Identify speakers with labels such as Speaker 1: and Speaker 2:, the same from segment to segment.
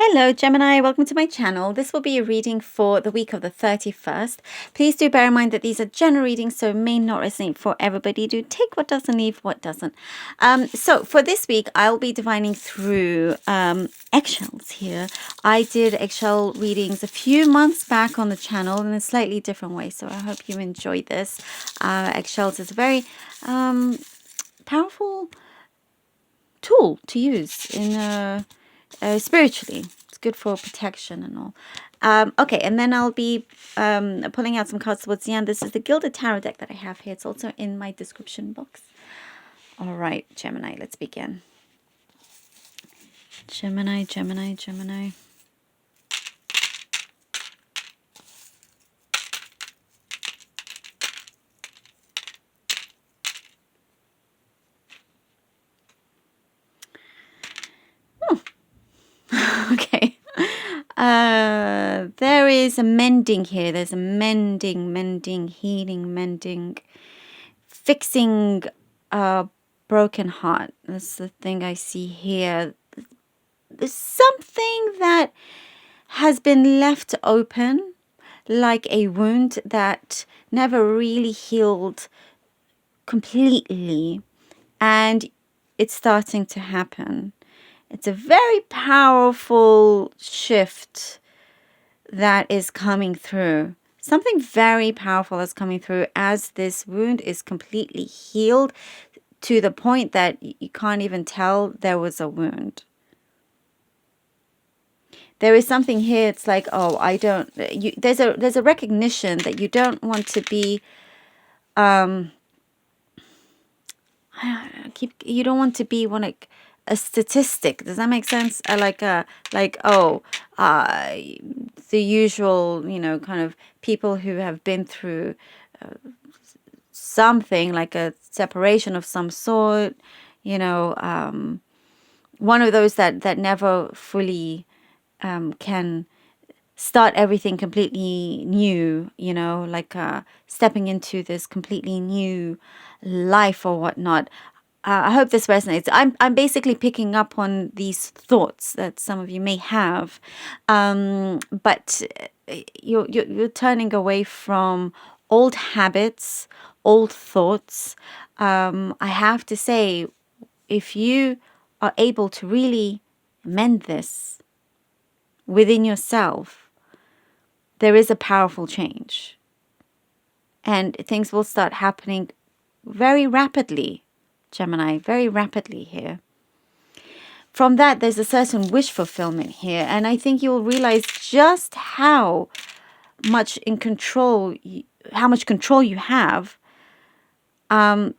Speaker 1: Hello Gemini, welcome to my channel. This will be a reading for the week of the 31st. Please do bear in mind that these are general readings, so may not resonate for everybody. Do take what doesn't, leave what doesn't. So for this week, I'll be divining through eggshells here. I did eggshell readings a few months back on the channel in a slightly different way, so I hope you enjoyed this. Eggshells is a very powerful tool to use in spiritually. It's good for protection and all. Okay, and then I'll be pulling out some cards towards the end. This is the Gilded Tarot deck that I have here. It's also in my description box. All right, Gemini, let's begin. Gemini, Gemini, Gemini. Okay. There is a mending here. There's a mending, healing, mending, fixing a broken heart. That's the thing I see here. There's something that has been left open, like a wound that never really healed completely, and it's starting to happen. It's a very powerful shift that is coming through. Something very powerful is coming through as this wound is completely healed to the point that you can't even tell there was a wound. There is something here. It's like, oh, I don't. There's a recognition that you don't want to be. You don't want to be a statistic. Does that make sense? The usual, kind of people who have been through something like a separation of some sort, one of those that never fully can start everything completely new, stepping into this completely new life or whatnot. I hope this resonates. I'm basically picking up on these thoughts that some of you may have, but you're turning away from old habits, old thoughts. I have to say, if you are able to really mend this within yourself, there is a powerful change, and things will start happening very rapidly. Gemini, very rapidly here. From that, there's a certain wish fulfillment here, and I think you'll realize just how much control you have, and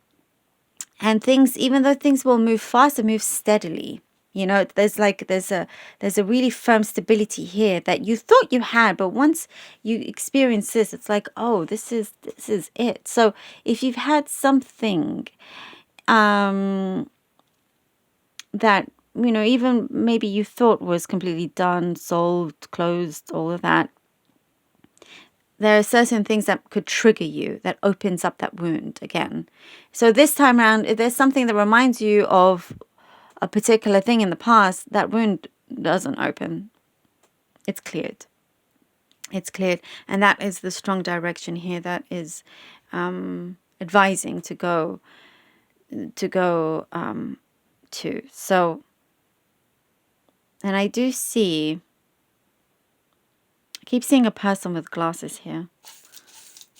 Speaker 1: things, even though things will move faster, move steadily. There's a really firm stability here that you thought you had, but once you experience this, it's like, oh, this is it. So if you've had something that, even maybe you thought was completely done, solved, closed, all of that, there are certain things that could trigger you, that opens up that wound again. So this time around, if there's something that reminds you of a particular thing in the past, that wound doesn't open. It's cleared. It's cleared. And that is the strong direction here that is advising to go to. So, and I do see, I keep seeing a person with glasses here.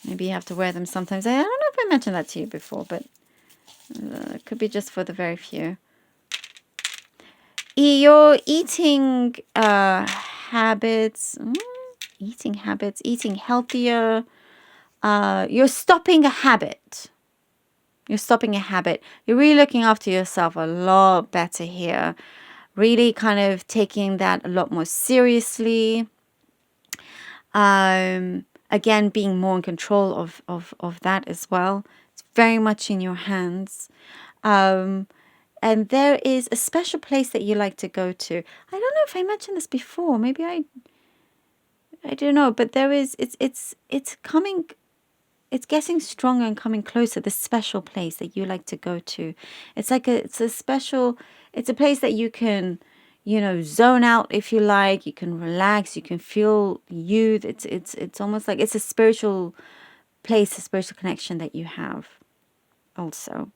Speaker 1: Maybe you have to wear them sometimes. I don't know if I mentioned that to you before, but it could be just for the very few. Your eating habits, eating healthier. You're stopping a habit. You're really looking after yourself a lot better here. Really kind of taking that a lot more seriously. Again, being more in control of that as well. It's very much in your hands. And there is a special place that you like to go to. I don't know if I mentioned this before. Maybe I don't know, but there is, it's coming. It's getting stronger and coming closer, this special place that you like to go to. It's a place that you can zone out if you like. You can relax. You can feel youth. It's almost like it's a spiritual place, a spiritual connection that you have. Also,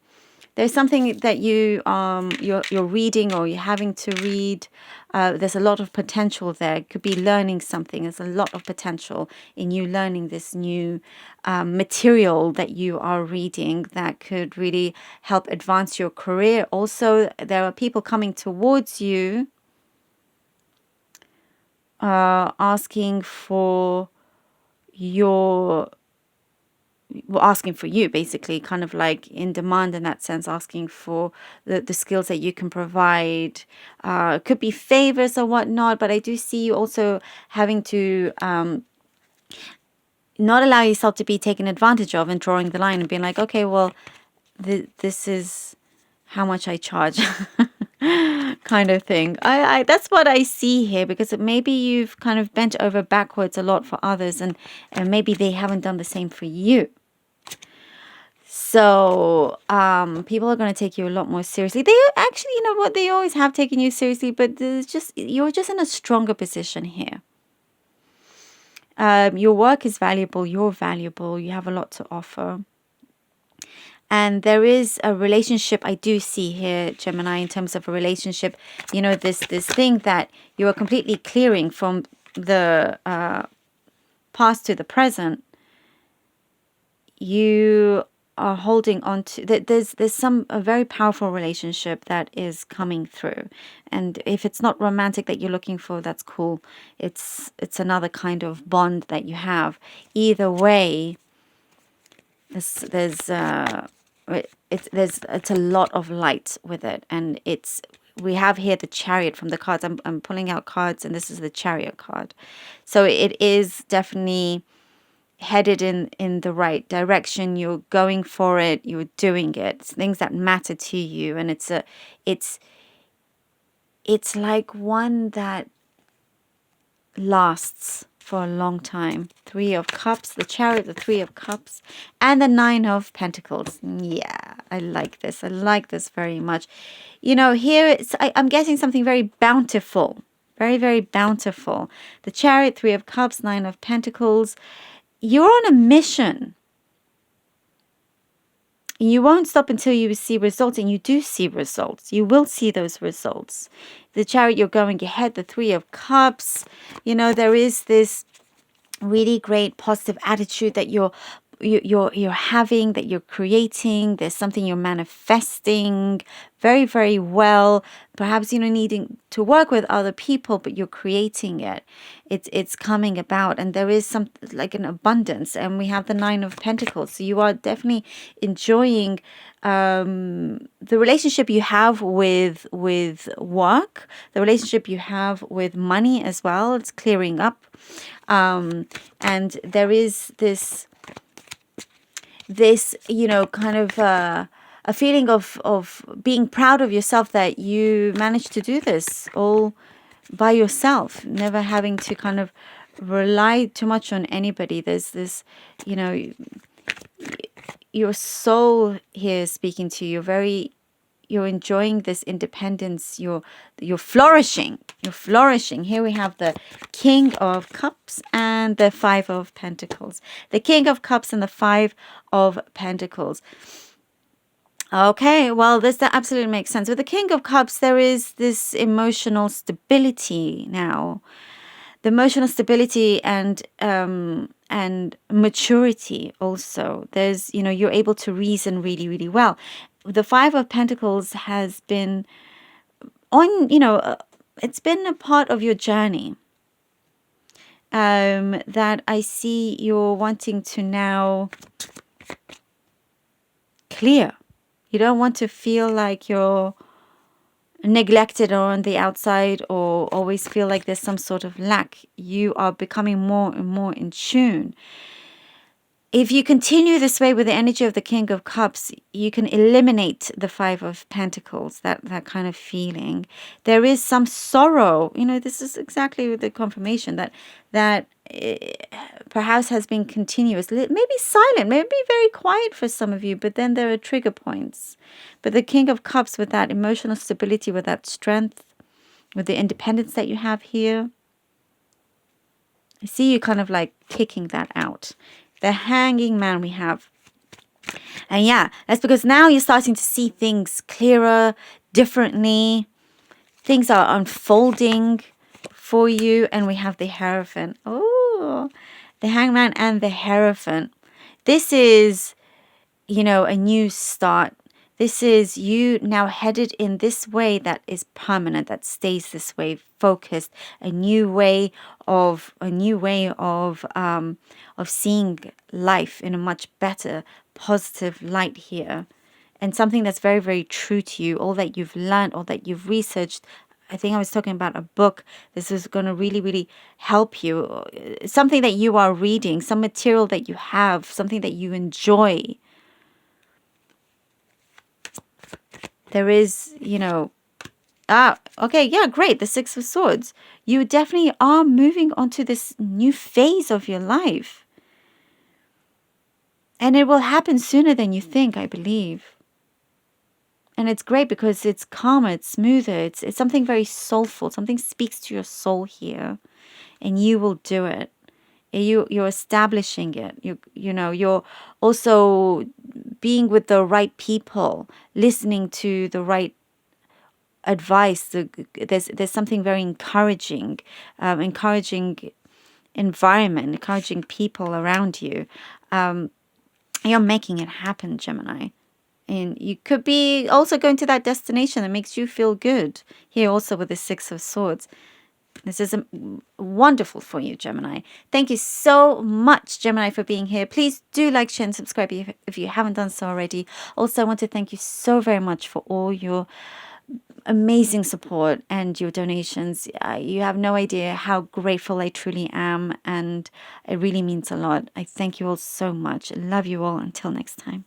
Speaker 1: there's something that you're reading or you're having to read. There's a lot of potential there. It could be learning something. There's a lot of potential in you learning this new material that you are reading that could really help advance your career. Also, there are people coming towards you asking for your asking for you, basically, kind of like in demand in that sense, asking for the skills that you can provide. Could be favors or whatnot, but I do see you also having to not allow yourself to be taken advantage of and drawing the line and being like, okay, well, this is how much I charge. Kind of thing. I that's what I see here, because maybe you've kind of bent over backwards a lot for others, and maybe they haven't done the same for you. So people are going to take you a lot more seriously. They actually, you know what, they always have taken you seriously, but you're just in a stronger position here. Your work is valuable. You're valuable. You have a lot to offer. And there is a relationship I do see here, Gemini, in terms of a relationship, this thing that you are completely clearing from the past to the present. You are holding on to there's a very powerful relationship that is coming through, and if it's not romantic that you're looking for, that's cool. It's another kind of bond that you have. Either way, there's a lot of light with it, and we have here the Chariot from the cards. I'm pulling out cards, and this is the Chariot card, so it is definitely headed in the right direction. You're going for it. You're doing it. It's things that matter to you, and it's like one that lasts for a long time. 3 of Cups, the Chariot, the 3 of Cups, and the 9 of Pentacles. Yeah, I like this. I like this very much. Here I'm getting something very bountiful. Very, very bountiful. The Chariot, 3 of Cups, 9 of Pentacles. You're on a mission. You won't stop until you see results, and you do see results. You will see those results. The Chariot, you're going ahead. The 3 of Cups, there is this really great positive attitude that you're having, that you're creating. There's something you're manifesting very, very well. Perhaps needing to work with other people, but you're creating it. It's coming about, and there is some like an abundance. And we have the 9 of Pentacles, so you are definitely enjoying the relationship you have with work, the relationship you have with money as well. It's clearing up, and there is this kind of a feeling of being proud of yourself that you managed to do this all by yourself, never having to kind of rely too much on anybody. There's this, your soul here speaking to you. You're enjoying this independence. You're flourishing. You're flourishing. Here we have the King of Cups and the 5 of Pentacles. The King of Cups and the 5 of Pentacles. Okay, well, that absolutely makes sense. With the King of Cups, there is this emotional stability now. The emotional stability and maturity also. There's, you're able to reason really, really well. The 5 of Pentacles has been it's been a part of your journey that I see you're wanting to now clear. You don't want to feel like you're neglected or on the outside, or always feel like there's some sort of lack. You are becoming more and more in tune. If you continue this way with the energy of the King of Cups, you can eliminate the 5 of Pentacles, that kind of feeling. There is some sorrow. This is exactly the confirmation that perhaps has been continuous, maybe silent, maybe very quiet for some of you, but then there are trigger points. But the King of Cups, with that emotional stability, with that strength, with the independence that you have here. I see you kind of like picking that out. The Hanging Man we have. And yeah, that's because now you're starting to see things clearer, differently. Things are unfolding for you. And we have the Hierophant. Oh, the Hangman and the Hierophant. This is, you know, a new start. This is you now headed in this way that is permanent, that stays this way, focused. A new way of seeing life in a much better, positive light here, and something that's very, very true to you. All that you've learned, all that you've researched. I think I was talking about a book. This is going to really, really help you. Something that you are reading, some material that you have, something that you enjoy. There is, you know, okay, yeah, great. The Six of Swords. You definitely are moving on to this new phase of your life. And it will happen sooner than you think, I believe. And it's great because it's calmer, it's smoother, it's something very soulful. Something speaks to your soul here. And you will do it. You're establishing it. You know, you're also being with the right people, listening to the right advice. There's something very encouraging, encouraging environment, encouraging people around you. You're making it happen, Gemini. And you could be also going to that destination that makes you feel good. Here also with the Six of Swords. This is wonderful for you, Gemini. Thank you so much, Gemini, for being here. Please do like, share, and subscribe if you haven't done so already. Also, I want to thank you so very much for all your amazing support and your donations. You have no idea how grateful I truly am, and it really means a lot. I thank you all so much. I love you all. Until next time.